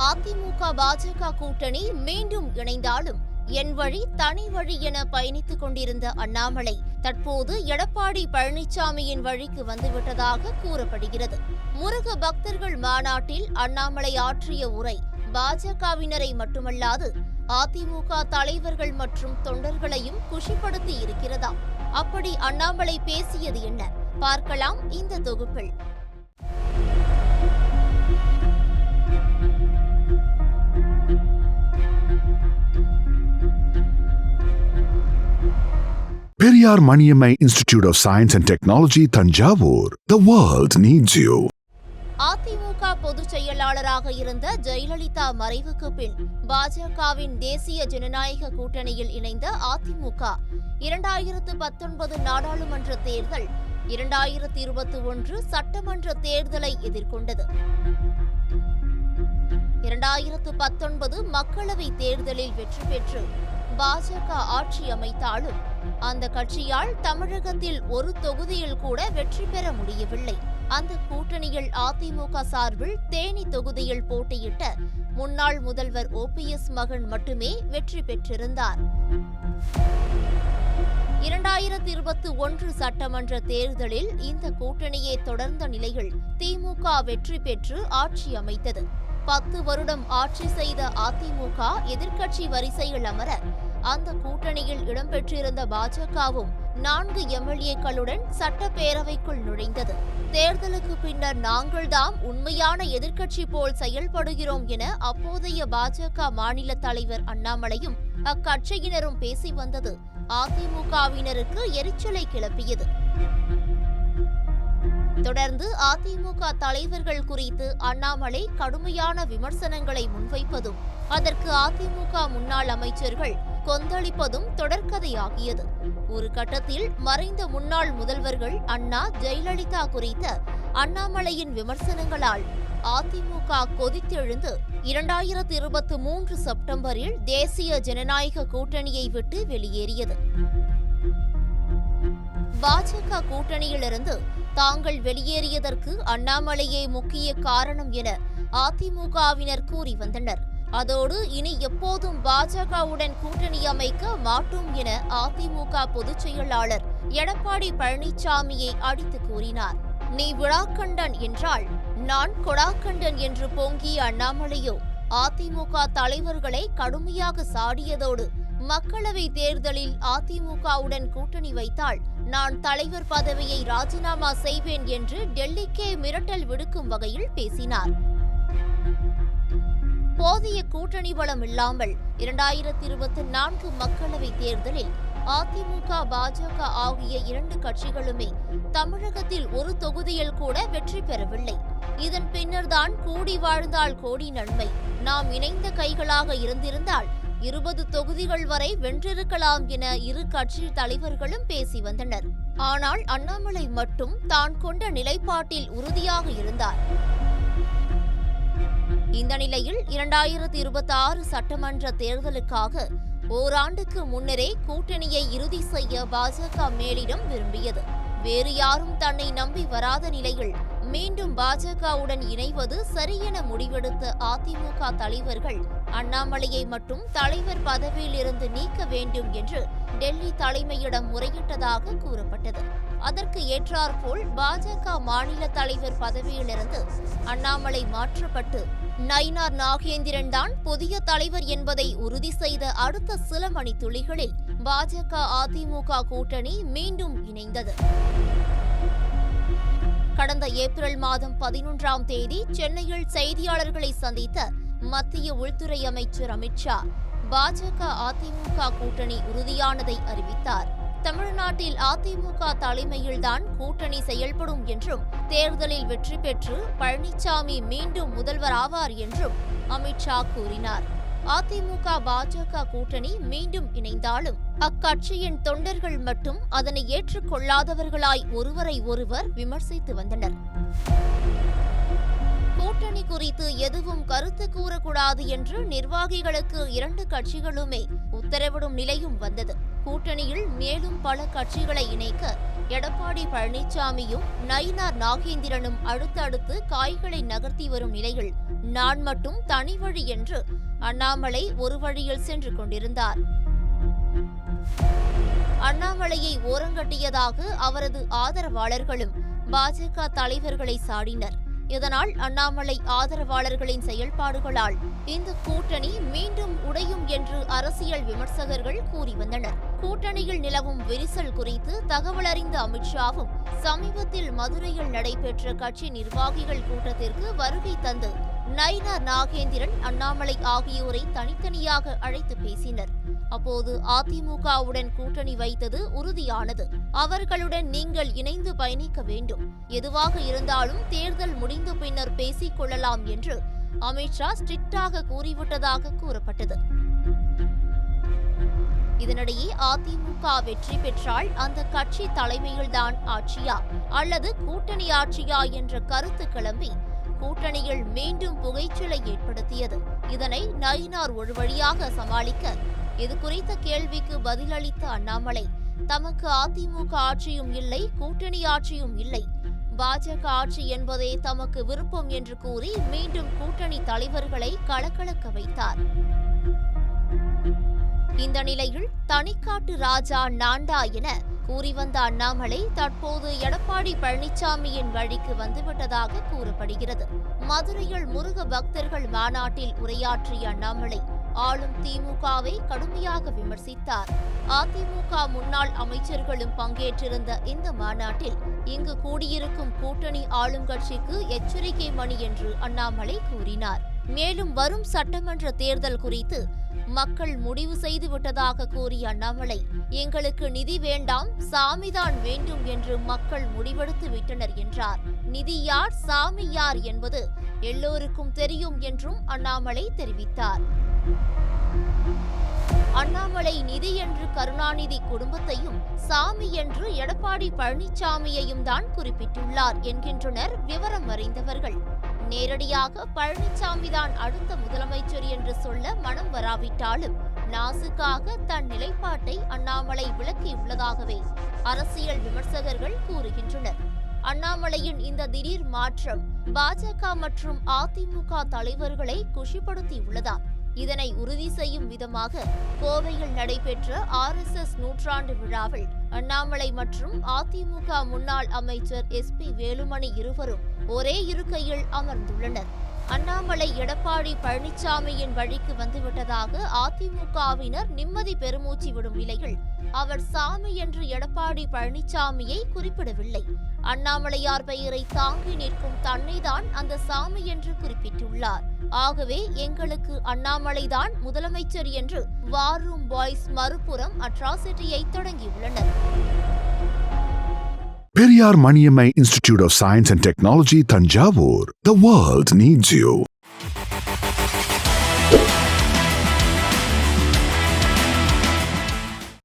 அதிமுக பாஜக கூட்டணி மீண்டும் இணைந்தாலும் என் வழி தனி வழி என பயணித்துக் கொண்டிருந்த அண்ணாமலை தற்போது எடப்பாடி பழனிசாமியின் வழிக்கு வந்துவிட்டதாக கூறப்படுகிறது. முருக பக்தர்கள் மாநாட்டில் அண்ணாமலை ஆற்றிய உரை பாஜகவினரை மட்டுமல்லாது அதிமுக தலைவர்கள் மற்றும் தொண்டர்களையும் குஷிப்படுத்தி இருக்கிறதா? அப்படி அண்ணாமலை பேசியது என்ன? பார்க்கலாம் இந்த தொகுப்பில். Periyar Maniammai Institute of Science and Technology, Thanjavur. The world needs you. AIADMK பொதுச் செயலாளராக இருந்த ஜெயலலிதா மறைவுக்கு பின் பாஜகவின் தேசிய ஜனநாயக கூட்டணியில் இணைந்த அதிமுக 2019 நாடாளுமன்ற தேர்தல் 2021 சட்டமன்ற தேர்தலை எதிர்கொண்டது. 2019 மக்களவை தேர்தலில் வெற்றி பெற்று பாஜக ஆட்சி அமைத்தாலும் அந்த கட்சியால் தமிழகத்தில் ஒரு தொகுதியில் கூட வெற்றி பெற முடியவில்லை. அந்த கூட்டணியில் அதிமுக சார்பில் தேனி தொகுதியில் போட்டியிட்ட முன்னாள் முதல்வர் OPS மகன் மட்டுமே வெற்றி பெற்றிருந்தார். 2021 சட்டமன்ற தேர்தலில் இந்த கூட்டணியை தொடர்ந்த நிலையில் திமுக வெற்றி பெற்று ஆட்சி அமைத்தது. 10 வருடம் ஆட்சி செய்த அதிமுக எதிர்க்கட்சி வரிசையில் அமர அந்த கூட்டணியில் இடம்பெற்றிருந்த பாஜகவும் 4 MLA-க்களுடன் சட்டப்பேரவைக்குள் நுழைந்தது. தேர்தலுக்கு பின்னர் நாங்கள்தாம் உண்மையான எதிர்க்கட்சி போல் செயல்படுகிறோம் என அப்போதைய பாஜக மாநில தலைவர் அண்ணாமலையும் அக்கட்சியினரும் பேசி வந்தது அதிமுகவினருக்கு எரிச்சலை கிளப்பியது. தொடர்ந்து அதிமுக தலைவர்கள் குறித்து அண்ணாமலை கடுமையான விமர்சனங்களை முன்வைப்பதும் அதற்கு அதிமுக முன்னாள் அமைச்சர்கள் கொந்தளிப்பதும் தொடர்கதையாகியது. ஒரு கட்டத்தில் மறைந்த முன்னாள் முதல்வர்கள் அண்ணா, ஜெயலலிதா குறித்த அண்ணாமலையின் விமர்சனங்களால் அதிமுக கொதித்தெழுந்து 2023 செப்டம்பரில் தேசிய ஜனநாயக கூட்டணியை விட்டு வெளியேறியது. பாஜக கூட்டணியிலிருந்து தாங்கள் வெளியேறியதற்கு அண்ணாமலையே முக்கிய காரணம் என அதிமுகவினர் கூறி வந்தனர். அதோடு இனி எப்போதும் பாஜகவுடன் கூட்டணி அமைக்க மாட்டோம் என அதிமுக பொதுச் செயலாளர் எடப்பாடி பழனிசாமியை அடித்து கூறினார். நீ விழாக்கண்டன் என்றால் நான் கொடாக்கண்டன் என்று பொங்கிய அண்ணாமலையோ அதிமுக தலைவர்களை கடுமையாக சாடியதோடு மக்களவை தேர்தலில் அதிமுகவுடன் கூட்டணி வைத்தால் நான் தலைவர் பதவியை ராஜினாமா செய்வேன் என்று டெல்லிக்கே மிரட்டல் விடுக்கும் வகையில் பேசினார். போதிய கூட்டணி பலம் இல்லாமல் 2024 மக்களவை தேர்தலில் அதிமுக, பாஜக ஆகிய 2 கட்சிகளுமே தமிழகத்தில் ஒரு தொகுதியில் கூட வெற்றி பெறவில்லை. இதன் பின்னர்தான் கூடி வாழ்ந்தால் கோடி நன்மை, நாம் இணைந்த கைகளாக இருந்திருந்தால் 20 தொகுதிகள் வரை வென்றிருக்கலாம் என இரு கட்சி தலைவர்களும் பேசி வந்தனர். ஆனால் அண்ணாமலை மட்டும் தான் கொண்ட நிலைப்பாட்டில் உறுதியாக இருந்தார். இந்த நிலையில் 2026 சட்டமன்ற தேர்தலுக்காக ஓராண்டுக்கு முன்னரே கூட்டணியை இறுதி செய்ய பாஜக மேலிடம் விரும்பியது. வேறு யாரும் தன்னை நம்பி வராத நிலையில் மீண்டும் பாஜகவுடன் இணைவது சரியென முடிவெடுத்த அதிமுக தலைவர்கள் அண்ணாமலையை மட்டும் தலைவர் பதவியில் இருந்து நீக்க வேண்டும் என்று டெல்லி தலைமையிடம் முறையிட்டதாக கூறப்பட்டது. அதற்கு ஏற்றாற்போல் பாஜக மாநில தலைவர் பதவியிலிருந்து அண்ணாமலை மாற்றப்பட்டு நயினார் நாகேந்திரன் தான் புதிய தலைவர் என்பதை உறுதி செய்த அடுத்த சில மணி துளிகளில் பாஜக அதிமுக கூட்டணி மீண்டும் இணைந்தது. கடந்த ஏப்ரல் மாதம் 11ஆம் தேதி சென்னையில் செய்தியாளர்களை சந்தித்த மத்திய உள்துறை அமைச்சர் அமித்ஷா பாஜக அதிமுக கூட்டணி உறுதியானதை அறிவித்தார். தமிழ்நாட்டில் அதிமுக தலைமையில்தான் கூட்டணி செயல்படும் என்றும் தேர்தலில் வெற்றி பெற்று பழனிசாமி மீண்டும் முதல்வர் ஆவார் என்றும் அமித்ஷா கூறினார். அதிமுக பாஜக கூட்டணி மீண்டும் இணைந்தாலும் அக்கட்சியின் தொண்டர்கள் மட்டும் அதனை ஏற்றுக்கொள்ளாதவர்களாய் ஒருவரை ஒருவர் விமர்சித்து வந்தனர். கூட்டணி குறித்து எதுவும் கருத்து கூறக்கூடாது என்று நிர்வாகிகளுக்கு 2 கட்சிகளுமே உத்தரவிடும் நிலையும் வந்தது. கூட்டணியில் மேலும் பல கட்சிகளை இணைக்க எடப்பாடி பழனிசாமியும் நயினார் நாகேந்திரனும் அடுத்தடுத்து காய்களை நகர்த்தி வரும் நிலையில் நான் மட்டும் தனி வழி என்று அண்ணாமலை ஒரு வழியில் சென்று கொண்டிருந்தார். அண்ணாமலையை ஓரங்கட்டியதாக அவரது ஆதரவாளர்களும் பாஜக தலைவர்களை சாடினர். இதனால் அண்ணாமலை ஆதரவாளர்களின் செயல்பாடுகளால் இந்த கூட்டணி மீண்டும் உடையும் என்று அரசியல் விமர்சகர்கள் கூறி வந்தனர். கூட்டணியில் நிலவும் விரிசல் குறித்து தகவல் அறிந்த அமித்ஷாவும் சமீபத்தில் மதுரையில் நடைபெற்ற கட்சி நிர்வாகிகள் கூட்டத்திற்கு வருகை தந்து நயினார் நாகேந்திரன், அண்ணாமலை ஆகியோரை தனித்தனியாக அழைத்து பேசினர். அப்போது அதிமுகவுடன் கூட்டணி வைத்தது உறுதியானது. அவர்களுடன் நீங்கள் இணைந்து பயணிக்க வேண்டும். எதுவாக இருந்தாலும் தேர்தல் முடிந்த பின்னர் பேசிக் கொள்ளலாம் என்று அமித்ஷா ஸ்ட்ரிக்டாக கூறிவிட்டதாக கூறப்பட்டது. இதனிடையே அதிமுக வெற்றி பெற்றால் அந்த கட்சி தலைமையில்தான் ஆட்சியா அல்லது கூட்டணி ஆட்சியா என்ற கருத்து கிளம்பி கூட்டணியில் மீண்டும் புகைச்சலை ஏற்படுத்தியது. இதனை நயினார் ஒரு வழியாக சமாளிக்க இது குறித்த கேள்விக்கு பதிலளித்த அண்ணாமலை, தமக்கு அதிமுக ஆட்சியும் இல்லை, கூட்டணி ஆட்சியும் இல்லை, பாஜக ஆட்சி என்பதே தமக்கு விருப்பம் என்று கூறி மீண்டும் கூட்டணி தலைவர்களை கலக்கலக்க வைத்தார். இந்த நிலையில் தனிக்காட்டு ராஜா நான்டா என கூறி வந்த அண்ணாமலை தற்போது எடப்பாடி பழனிசாமியின் வழிக்கு வந்துவிட்டதாக கூறப்படுகிறது. மதுரையில் முருக பக்தர்கள் மாநாட்டில் உரையாற்றிய அண்ணாமலை ஆளும் திமுகவை கடுமையாக விமர்சித்தார். அதிமுக முன்னாள் அமைச்சர்களும் பங்கேற்றிருந்த இந்த மாநாட்டில் இங்கு கூடியிருக்கும் கூட்டணி ஆளும் கட்சிக்கு எச்சரிக்கை மணி என்று அண்ணாமலை கூறினார். மேலும் வரும் சட்டமன்ற தேர்தல் குறித்து மக்கள் முடிவு செய்து விட்டதாக கூறிய அண்ணாமலை, எங்களுக்கு நிதி வேண்டாம், சாமிதான் வேண்டும் என்று மக்கள் முடிவெடுத்து விட்டனர் என்றார். நிதி யார், சாமி யார் என்பது எல்லோருக்கும் தெரியும் என்றும் அண்ணாமலை தெரிவித்தார். அண்ணாமலை நிதி என்று கருணாநிதி குடும்பத்தையும், சாமி என்று எடப்பாடி பழனிசாமியையும் தான் குறிப்பிட்டுள்ளார் என்கின்றனர் விவரம் அறிந்தவர்கள். நேரடியாக பழனிசாமி தான் அடுத்த முதலமைச்சர் என்று சொல்ல மனம் வராவிட்டாலும் நாசுக்காக தன் நிலைப்பாட்டை அண்ணாமலை விளக்கியுள்ளதாகவே அரசியல் விமர்சகர்கள் கூறுகின்றனர். அண்ணாமலையின் இந்த திடீர் மாற்றம் பாஜக மற்றும் அதிமுக தலைவர்களை குஷிப்படுத்தியுள்ளதா? இதனை உறுதி செய்யும் விதமாக கோவையில் நடைபெற்ற RSS நூற்றாண்டு விழாவில் அண்ணாமலை மற்றும் அதிமுக முன்னாள் அமைச்சர் SP வேலுமணி இருவரும் ஒரே இருக்கையில் அமர்ந்துள்ளனர். அண்ணாமலை எடப்பாடி பழனிசாமியின் வழிக்கு வந்துவிட்டதாக அதிமுகவினர் நிம்மதி பெருமூச்சு விடும் நிலையில் அவர் சாமி என்று எடப்பாடி பழனிசாமியை குறிப்பிடவில்லை. அண்ணாமலையார் பெயரை தாங்கி நிற்கும் தன்னைதான் அந்த சாமி என்று குறிப்பிட்டுள்ளார். ஆகவே எங்களுக்கு அண்ணாமலைதான் முதலமைச்சர் என்று வார் ரூம் பாய்ஸ் மறுபுறம் அட்ராசிட்டியை தொடங்கியுள்ளனர். Periyar Maniammai Institute of Science and Technology, Thanjavur. The world needs you.